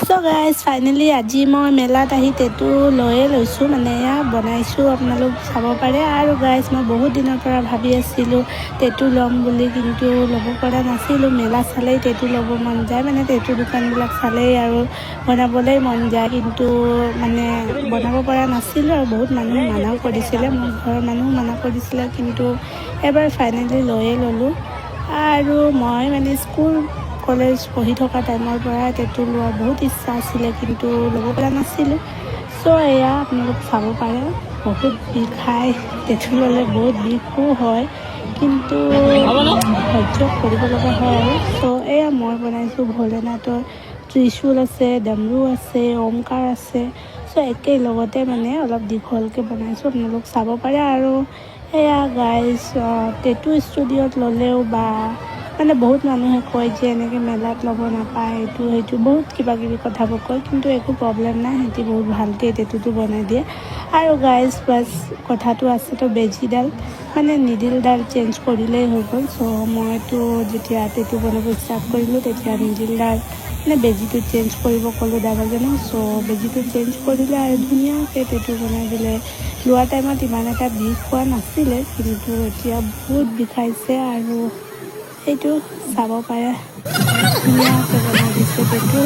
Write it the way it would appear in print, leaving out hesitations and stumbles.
So guys finally আজি মই মেলাত আহি টেটু লৈয়ে লৈছোঁ, মানে এয়া বনাইছোঁ, আপোনালোক চাব পাৰে। আৰু গাইজ মই বহুত দিনৰ পৰা ভাবি আছিলোঁ টেটু ল'ম বুলি, কিন্তু ল'ব পৰা নাছিলোঁ। মেলা চালেই টেটু ল'ব মন যায়, মানে টেটু দোকানবিলাক চালেই আৰু বনাবলৈ মন যায়, কিন্তু মানে বনাব পৰা নাছিলোঁ। আৰু বহুত মানুহে মানাও কৰিছিলে, মোৰ ঘৰৰ মানুহেও মানা কৰিছিলে, কিন্তু এবাৰ ফাইনেলি লৈয়ে ল'লোঁ। আৰু মই মানে স্কুল কলেজ পঢ়ি থকা টাইমৰ পৰা টেটু লোৱাৰ বহুত ইচ্ছা আছিলে, কিন্তু ল'ব পৰা নাছিলোঁ। চ' এয়া আপোনালোক চাব পাৰে, বহুত বিষায়, টেটু ল'লে বহুত বিষো হয়, কিন্তু সহ্য কৰিব লগা হয় আৰু। চ' এয়া মই বনাইছোঁ ভোলেনাথৰ ত্ৰিশূল আছে, ডমৰু আছে, ওমকাৰ আছে। চ' একেই লগতে মানে অলপ দীঘলকৈ বনাইছোঁ, আপোনালোক চাব পাৰে। আৰু এয়া গাইজ টেটু ষ্টুডিঅ'ত ল'লেও বা মানে বহুত মানুহে কয় যে এনেকৈ মেলাত ল'ব নাপায়, এইটো সেইটো বহুত কিবা কিবি কথাবোৰ কয়, কিন্তু একো প্ৰব্লেম নাই, সিহঁতি বহুত ভালকৈ টেটুটো বনাই দিয়ে। আৰু গাইজ বাছ কথাটো আছে তো বেজীডাল মানে নিডিলডাল চেঞ্জ কৰিলেই হৈ গ'ল। চ' মইতো যেতিয়া টেটু বনাব ষ্টাৰ্ট কৰিলোঁ তেতিয়া নিডিলডাল মানে বেজীটো চেঞ্জ কৰিব ক'লোঁ দাদাজনক। চ' বেজীটো চেঞ্জ কৰিলে আৰু ধুনীয়াকৈ টেটু বনাই দিলে। লোৱাৰ টাইমত ইমান এটা বিষ হোৱা নাছিলে, কিন্তু এতিয়া বহুত বিষাইছে। আৰু সেইটো চাব পাৰে, ধুনীয়াকৈ বনাই দিছে টেটু।